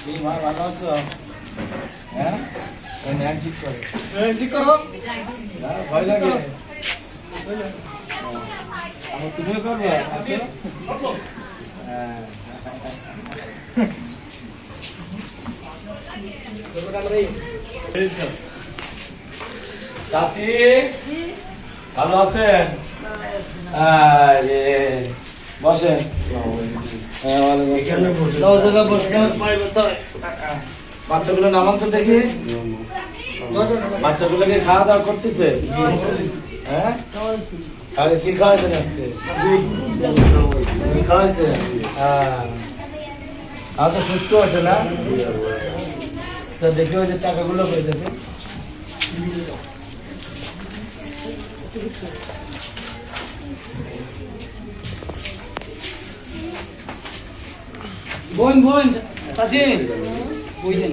ভালো আছো? হ্যাঁ ঠিক করো, ঠিক করো, ভয় লাগে। তুমিও করবে? চাচি ভালো আছেন? বসেন। বাচ্চাগুলো নামান তো দেখি। বাচ্চাগুলোকে খাওয়া দাওয়া করতেছে? হ্যাঁ, কি খাওয়াইছেন আজকে? খাওয়াইছে? আর তো সুস্থ আছে না? তো দেখি ওই যে টাকাগুলো করে দেখে। বোন বোন চাচি বুঝলেন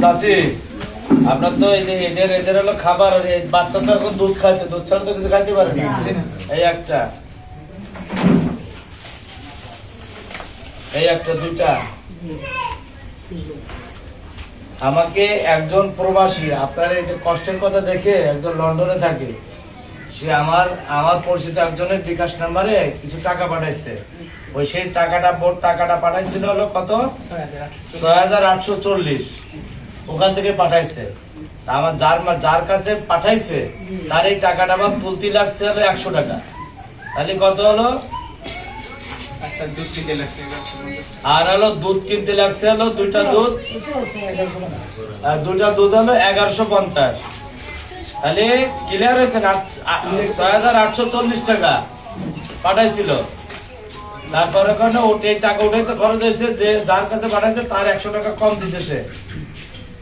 চাচি আপনার তো এদের হলো খাবার, বাচ্চা তো এখন দুধ খাচ্ছে, দুধ ছাড়া তো কিছু খাইতে পারে না। এই একটা দুইটা। আমাকে একজন প্রবাসী আপনার এই কষ্টের কথা দেখে, একজন লন্ডনে থাকে, সে আমার পরিচিত একজনের বিকাশ নাম্বারে কিছু টাকা পাঠাইছে। ওই সেই টাকাটা পাঠাইছিল হলো কত? ৬,৮৪০। ওখান থেকে পাঠাইছে। আমার যার কাছে পাঠাইছে তার এই টাকাটা আমার তুলতে লাগছে হলো ১০০ টাকা। তাহলে কত হলো? আর হলো দুধ কিনতে লাগছে হলো দুইটা দুধ হলো ১১৫০। তাহলে ক্লিয়ার হয়েছে না? ৬,৮৪০ টাকা পাঠাইছিল। তারপরে এই টাকা উঠে তো খরচ হয়েছে, যে যার কাছে পাঠাইছে তার ১০০ টাকা কম দিছে সে।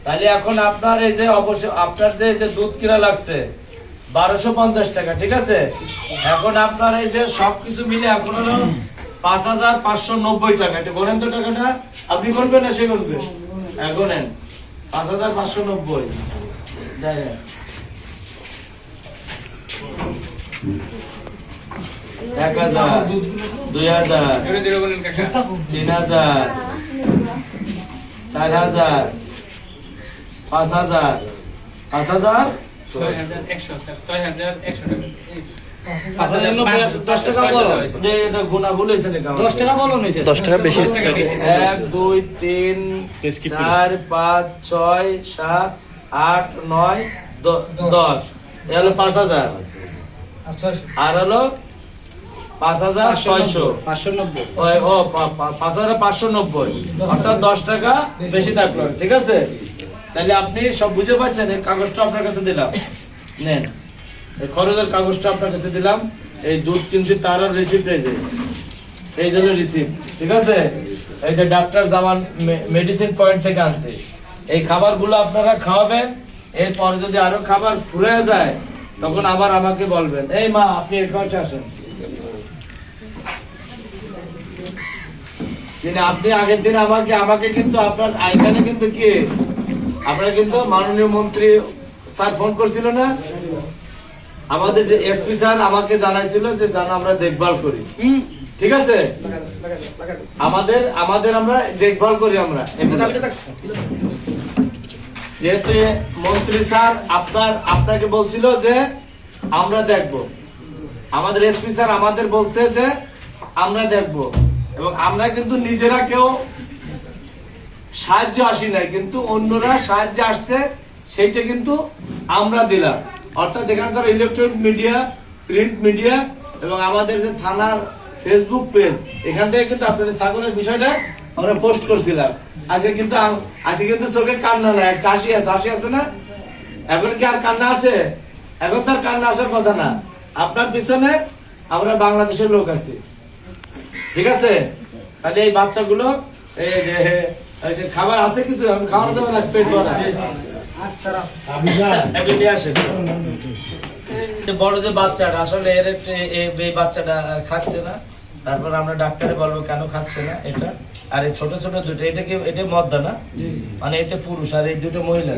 তাহলে এখন আপনার এই যে অবশ্যই আপনার যে দুধ কিনা লাগছে ১২৫০ টাকা, ঠিক আছে? এখন আপনার এই যে সবকিছু মিলে এখন হলো ৫,৫৯০ টাকা। এটা বলেন তো টাকাটা আপনি করবেন না সে করবে? এখন নেন ৫,৫৯০। ১,০০০, ২,০০০, ৩,০০০, ৪,০০০, ৫,০০০, ৫,০০০, 10 টাকা বেশি। ১, ২, ৩, ৪, ৫, ৬, ৭, ৮, ৯, ১০। এ হলো ৫,০০০। আর হলো ৫,৬০০, ৫,৫৯০, অর্থাৎ ১০ টাকা বেশি থাকলো, ঠিক আছে? তাহলে আপনি সব বুঝে পাচ্ছেন। এই কাগজটা আপনার কাছে দিলাম, নেন। এই খরচের কাগজটা আপনার কাছে দিলাম। এই দুধ কিনছি তার রিসিপ্ট, এই জন্য রিসিপ্ট, ঠিক আছে? এই যে ডাক্তার জামান মেডিসিন পয়েন্ট থেকে আনছে। এই খাবারগুলো আপনারা খাওয়াবেন। এরপর যদি আরো খাবার ফুরে যায় তখন আবার আমাকে বলবেন। এই মা, আপনি এখানে আসেন। আপনি আগের দিন আমাকে কিন্তু আপনার এখানে কিন্তু কি আপনারা কিন্তু মাননীয় মন্ত্রী স্যার ফোন করছিল না? আমাদের এসপি স্যার আমাকে জানাইছিল যে আমরা দেখভাল করি, ঠিক আছে? আমাদের আমরা দেখভাল করি। আমরা যেহেতু মন্ত্রী স্যার আপনাকে বলছিল যে আমরা দেখব, আমাদের এসপি স্যার আমাদের বলছে যে আমরা দেখব, এবং আমরা কিন্তু নিজেরা কেউ সাহায্য আসি নাই, কিন্তু অন্যরা সাহায্য আসছে, সেইটা কিন্তু আমরা দিলাম। অর্থাৎ এখানে যারা ইলেকট্রনিক মিডিয়া, প্রিন্ট মিডিয়া এবং আমাদের যে থানার ফেসবুক পেজ, এখান থেকে কিন্তু আপনাদের ছাগলের বিষয়টা আমরা পোস্ট করছিলাম। আজকে কিন্তু চোখে কান্না নাই, হাসি আছে না? এখন কি আর কান্না আসে? এখন তার কান্না আসার কথা না। আপনার পিছনে আমরা বাংলাদেশের লোক আছি, ঠিক আছে? তাহলে এই বাচ্চাগুলো খাবার আছে কিছু, আমি খাওয়ার যাবো না, পেট ভরা নিয়ে আসেন। বড় যে বাচ্চাটা আসলে এই বাচ্চাটা খাচ্ছে না, তারপর আমরা ডাক্তারে বলবো কেন খাচ্ছে না এটা। আর এই ছোট ছোট দুটো, এটা মদ্দা না, মানে এটা পুরুষ আর এই দুটো মহিলা,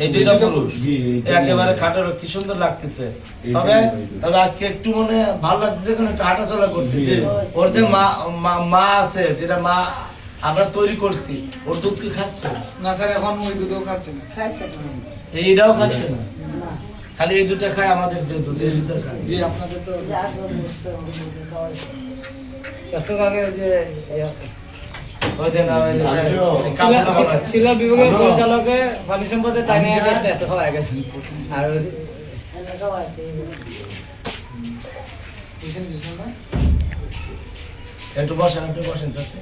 এই দুটো পুরুষ। একেবারে খাটার কি সুন্দর লাগতেছে। তবে আজকে একটু মনে ভালো লাগতেছে, কারণ একটু হাঁটাচলা করতেছে। ওর যে মা আছে, যেটা মা আমরা তৈরি করছি, ওর দুধ কি খাচ্ছে না স্যার, এখন ওই দুধও খাচ্ছে না। এইটাও খাচ্ছে না, খালি এই দুটো খায় আমাদের যে দুধ, এই দুটো খায়। জি, আপনাদের তো একটু আগে যে ওই যে না, ওই যে কাপড় বানায়। সিলেট বিভাগের পরিচালকে পানি সম্পদে তাই নিয়ে এত হয়ে গেছে। আর একটু বসেন চাচ্ছে।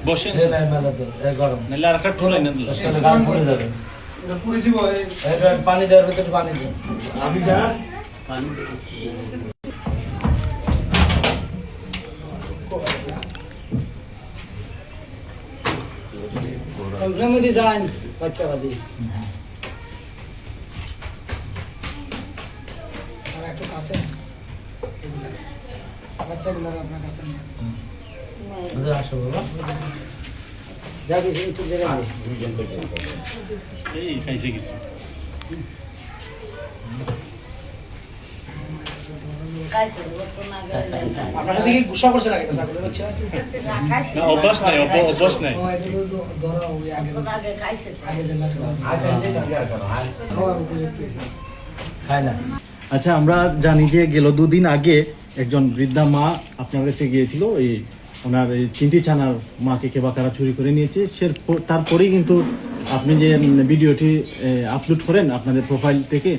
বসেন এই নাই মেলা তো, এই গরম। নাহলে আর একটা ঠোলাই না দিলে। গান পড়ে যাবে। এটা পুরি দিব এটা পানি দেওয়ার ভিতরে পানি দিন। আমি যা মধ্যে যান বাচ্চা বাদি আর একটু কাছে বাচ্চাগুলো আপনার কাছে নিয়ে আসো বাবা। যা কিছু একটু জেনে এই খাইছে কিছু। আপনার দিকে গুসা করছে লাগে স্যার, বুঝতে পারছেন? না অভ্যাস নাই, অভ্যাস নাই। ও এগুলো ধরা ওই আগে আগে জেলা খায় না। আচ্ছা, আমরা জানি যে গেল দুদিন আগে একজন বৃদ্ধা মা আপনার কাছে গিয়েছিল, এই ওনার এই চিন্টি ছানার মাকে কেবা কারা চুরি করে নিয়েছে। তারপরেই কিন্তু আপনি যে ভিডিওটি আপলোড করেন আপনাদের প্রোফাইল থেকে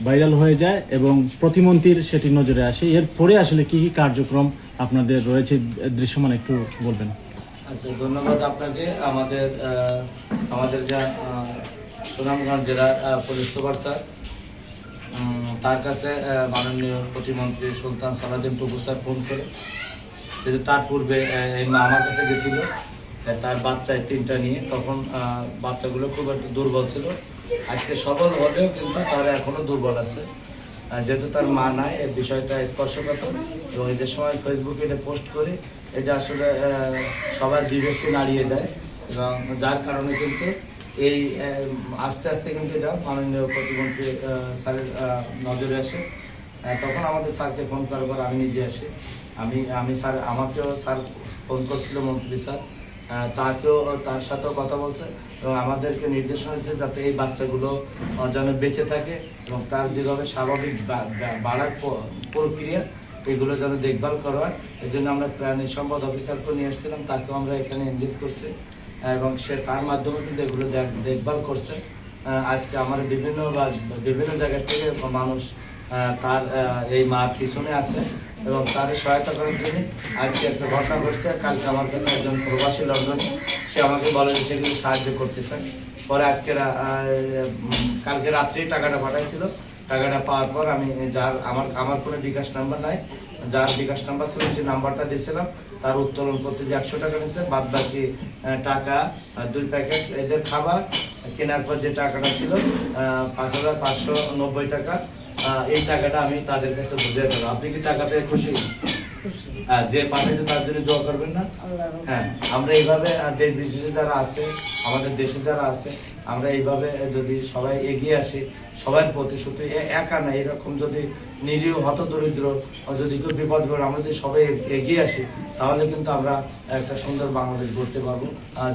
ভাইরাল হয়ে যায় এবং প্রতিমন্ত্রীর সেটি নজরে আসে। এরপরে আসলে কি কি কার্যক্রম আপনাদের রয়েছে দৃশ্যমান একটু বলবেন? আচ্ছা, ধন্যবাদ আপনাকে। আমাদের যা সুনামগঞ্জ জেলার পুলিশ সুপার স্যার, তার কাছে মাননীয় প্রতিমন্ত্রী সুলতান সালাউদ্দিন টুকু স্যার ফোন করে, যেহেতু তার পূর্বে এই মা আমার কাছে গেছিল তার বাচ্চা 3টা নিয়ে, তখন বাচ্চাগুলো খুব একটু দুর্বল ছিল। আজকে সবল হলেও কিন্তু তারা এখনো দুর্বল আছে, যেহেতু তার মা নাই। এই বিষয়টা স্পর্শকাতর, এবং এই যে সময় ফেসবুকে এটা পোস্ট করি, এটা আসলে সবার বিবেককে নাড়িয়ে দেয়, এবং যার কারণে কিন্তু এই আস্তে আস্তে কিন্তু এটা মাননীয় প্রতিমন্ত্রী স্যারের নজরে আসে। তখন আমাদের স্যারকে ফোন করার পর আমি নিজে আসি। আমি স্যার, আমাকেও স্যার ফোন করছিল মন্ত্রী স্যার, তার সাথেও কথা বলছে এবং আমাদেরকে নির্দেশনা দিচ্ছে যাতে এই বাচ্চাগুলো যেন বেঁচে থাকে এবং তার যেভাবে স্বাভাবিক বাড়ার প্রক্রিয়া, এগুলো যেন দেখভাল করা হয়। এই জন্য আমরা প্রাণী সম্পদ অফিসারকে নিয়ে এসেছিলাম, তাকেও আমরা এখানে এনগেজ করছি এবং সে তার মাধ্যমে কিন্তু এগুলো দেখভাল করছে। আজকে আমার বিভিন্ন জায়গা থেকে মানুষ তার এই মার পিছনে আছে এবং তার সহায়তা করার জন্য আজকে একটা ঘটনা ঘটছে। কালকে আমার কাছে একজন প্রবাসী লন্ডনে, সে আমাকে বলে যে সেগুলো সাহায্য করতে চায়। পরে কালকে রাত্রেই টাকাটা পাঠাইছিল। টাকাটা পাওয়ার পর আমি আমার কোনো বিকাশ নাম্বার নাই, যার বিকাশ নাম্বার ছিল সেই নাম্বারটা দিয়েছিলাম। তার উত্তোলন করতে যে 100 টাকা নিয়েছে, বাদ বাকি টাকা 2 প্যাকেট এদের খাবার কেনার পর যে টাকাটা ছিল 5,590 টাকা, এই টাকাটা আমি তাদের কাছে বুঝিয়ে দেবো। আপনি কি টাকা পেয়ে খুশি? যে পাঠাইছে তার জন্য দোয়া করবেন না? হ্যাঁ, আমরা এইভাবে দেশ বিদেশে যারা আছে, আমাদের দেশে যারা আছে, আমরা এইভাবে যদি সবাই এগিয়ে আসি, সবার প্রতি শুধু একা না, এরকম যদি নিরীহ হতদরিদ্র যদি কেউ বিপদ পড়ে আমরা যদি সবাই এগিয়ে আসি, তাহলে কিন্তু আমরা একটা সুন্দর বাংলাদেশ গড়তে পারবো।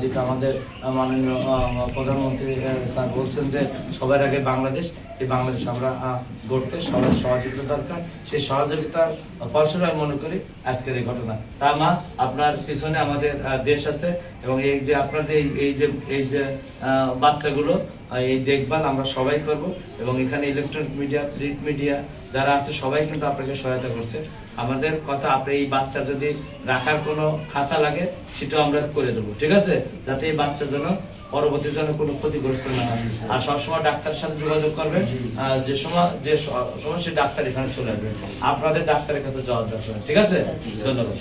যেটা আমাদের মাননীয় প্রধানমন্ত্রী স্যার বলছেন যে সবার আগে বাংলাদেশ, এই বাংলাদেশ আমরা গড়তে সবার সহযোগিতা দরকার। সেই সহযোগিতার ফলস্বরূপ আমি মনে করি আজকের এই ঘটনা। তা মা, আপনার পিছনে আমাদের দেশ আছে এবং এই যে আপনার যে এই যে বাচ্চাগুলো, এই দেখভাল আমরা সবাই করব এবং এখানে ইলেকট্রনিক মিডিয়া, প্রিন্ট মিডিয়া যারা আছে সবাই কিন্তু আপনাকে সহায়তা করছে। আমাদের কথা, আপনি এই বাচ্চা যদি রাখার কোনো খাঁচা লাগে সেটাও আমরা করে দেবো, ঠিক আছে? যাতে এই বাচ্চার জন্য পরবর্তী জন্য কোনো ক্ষতিগ্রস্ত না হয়। আর সবসময় ডাক্তারের সাথে যোগাযোগ করবেন, যে সময় সে ডাক্তার এখানে চলে আসবে, আপনাদের ডাক্তারের কাছে যাওয়ার দরকার, ঠিক আছে? ধন্যবাদ।